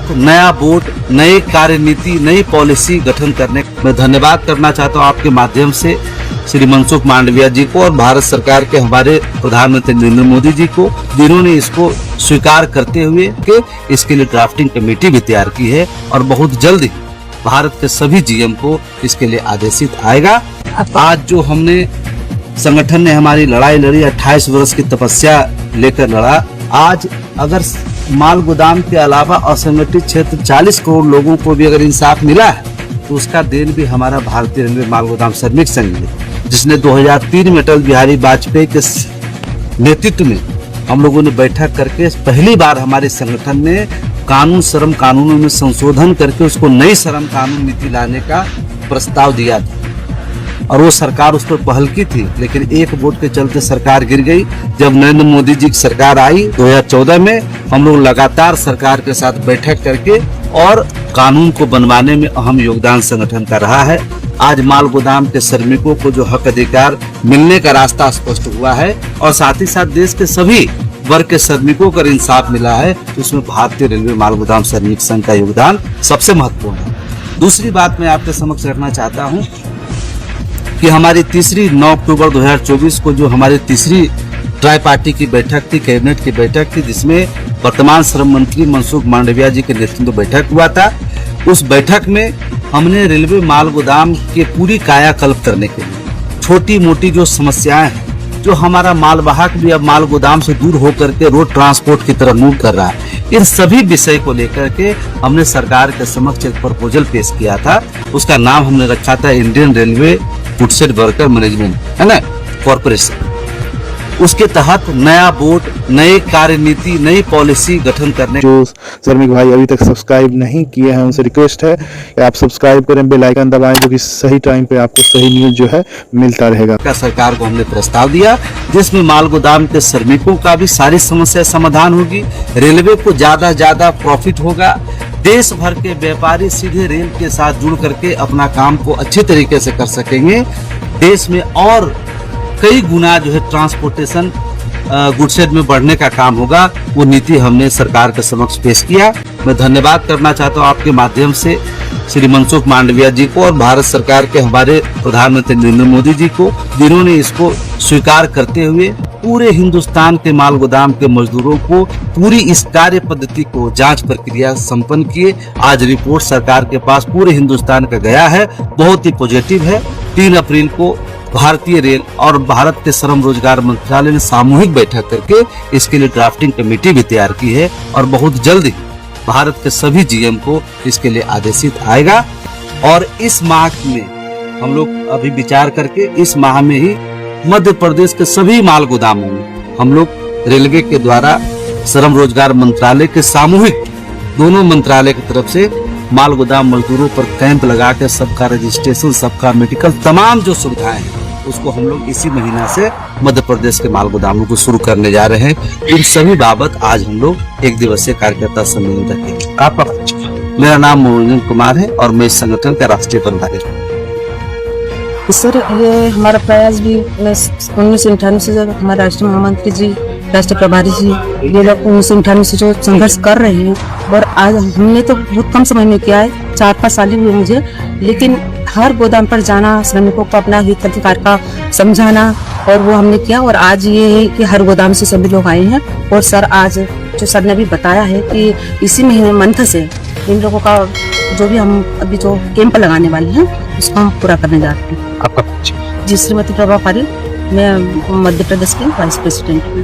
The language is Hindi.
तहत नया बोर्ड, नई कार्यनीति, नई पॉलिसी गठन करने मैं धन्यवाद करना चाहता हूँ आपके माध्यम से श्री मनसुख मांडविया जी को और भारत सरकार के हमारे प्रधानमंत्री नरेंद्र मोदी जी को, जिन्होंने इसको स्वीकार करते हुए कि इसके लिए ड्राफ्टिंग कमेटी भी तैयार की है और बहुत जल्द ही भारत के सभी जीएम को इसके लिए आदेशित आएगा। आज जो हमने संगठन ने हमारी लड़ाई लड़ी, 28 वर्ष की तपस्या लेकर लड़ा, आज अगर माल गोदाम के अलावा असंगठित क्षेत्र 40 करोड़ लोगों को भी अगर इंसाफ मिला है तो उसका देन भी हमारा भारतीय रेलवे माल गोदाम श्रमिक संघ है, जिसने 2003 में अटल बिहारी वाजपेयी के नेतृत्व में हम लोगों ने बैठक करके पहली बार हमारे संगठन ने कानून श्रम कानूनों में संशोधन करके उसको नई श्रम कानून नीति लाने का प्रस्ताव दिया था और वो सरकार उस पर पहल की थी, लेकिन एक वोट के चलते सरकार गिर गई। जब नरेंद्र मोदी जी की सरकार आई 2014 में, हम लोग लगातार सरकार के साथ बैठक करके और कानून को बनवाने में अहम योगदान संगठन का रहा है। आज माल गोदाम के श्रमिकों को जो हक अधिकार मिलने का रास्ता स्पष्ट हुआ है और साथ ही साथ देश के सभी वर्ग के श्रमिकों को इंसाफ मिला है, तो उसमें भारतीय रेलवे माल गोदाम श्रमिक संघ का योगदान सबसे महत्वपूर्ण है। दूसरी बात मैं आपके समक्ष रखना चाहता हूँ कि हमारी 9 अक्टूबर 2024 को जो हमारी तीसरी ट्राई पार्टी की बैठक थी, कैबिनेट की बैठक थी, जिसमें वर्तमान श्रम मंत्री मनसुख मांडविया जी के नेतृत्व में बैठक हुआ था। उस बैठक में हमने रेलवे माल गोदाम के पूरी कायाकल्प करने के लिए छोटी मोटी जो समस्याएं हैं, जो हमारा मालवाहक भी अब माल गोदाम से दूर होकर के रोड ट्रांसपोर्ट की तरफ मूव कर रहा है, इन सभी विषय को लेकर के हमने सरकार के समक्ष एक प्रपोजल पेश किया था। उसका नाम हमने रखा था Indian railway goods worker management, है ना, कॉर्पोरेशन। उसके तहत नया बोर्ड, नई कार्यनीति, नई पॉलिसी गठन करने। जो श्रमिक भाई अभी तक सब्सक्राइब नहीं किए हैं उनसे रिक्वेस्ट है कि आप सब्सक्राइब करें, बेल आइकन दबाएं, जो कि सही टाइम पे आपको सही न्यूज जो है मिलता रहेगा। सरकार को हमने प्रस्ताव दिया जिसमें माल गोदाम के श्रमिकों का भी सारी समस्या समाधान होगी, रेलवे को ज्यादा प्रॉफिट होगा, देश भर के व्यापारी सीधे रेल के साथ जुड़ करके अपना काम को अच्छे तरीके से कर सकेंगे। देश में और कई गुना जो है ट्रांसपोर्टेशन गुडसेड में बढ़ने का काम होगा। वो नीति हमने सरकार के समक्ष पेश किया। मैं धन्यवाद करना चाहता हूँ आपके माध्यम से श्री मनसुख मांडविया जी को और भारत सरकार के हमारे प्रधानमंत्री नरेंद्र मोदी जी को, जिन्होंने इसको स्वीकार करते हुए पूरे हिंदुस्तान के माल गोदाम के मजदूरों को पूरी इस कार्य पद्धति को जांच प्रक्रिया संपन्न किए। आज रिपोर्ट सरकार के पास पूरे हिंदुस्तान का गया है, बहुत ही पॉजिटिव है। 3 अप्रैल को भारतीय रेल और भारत के श्रम रोजगार मंत्रालय ने सामूहिक बैठक करके इसके लिए ड्राफ्टिंग कमेटी भी तैयार की है और बहुत जल्द ही भारत के सभी जीएम को इसके लिए आदेशित आएगा। और इस माह में हम लोग अभी विचार करके इस माह में ही मध्य प्रदेश के सभी माल गोदामों में हम लोग रेलवे के द्वारा श्रम रोजगार मंत्रालय के सामूहिक दोनों मंत्रालय की तरफ से माल गोदाम मजदूरों पर कैंप लगा के सबका रजिस्ट्रेशन, सबका मेडिकल, तमाम जो सुविधाएं हैं उसको हम लोग इसी महीना से मध्य प्रदेश के माल गोदामों को शुरू करने जा रहे हैं। इन सभी बाबत आज हम लोग 1 दिवसीय कार्यकर्ता सम्मेलन रखेंगे। आपका मेरा नाम मनोरंजन कुमार है और मैं इस संगठन का राष्ट्रीय प्रभारी हूँ। सर, ये हमारा प्रयास भी 1998 से जब हमारे राष्ट्रीय महामंत्री जी, राष्ट्रीय प्रभारी जी, ये लोग 1998 से जो संघर्ष कर रहे हैं और आज हमने तो बहुत कम समय में किया है, 4-5 साल हुए मुझे, लेकिन हर गोदाम पर जाना, श्रमिकों को अपना हित अधिकार का समझाना और वो हमने किया। और आज ये है कि हर गोदाम से सभी लोग आए हैं और सर आज जो सर ने भी बताया है कि इसी महीने मंथ से इन लोगों का जो भी हम अभी जो कैंप लगाने वाले हैं उसको हम पूरा करने जा रहे हैं। आपका जी, श्रीमती प्रभा पारिल, मैं मध्य प्रदेश की वाइस प्रेसिडेंट हूँ।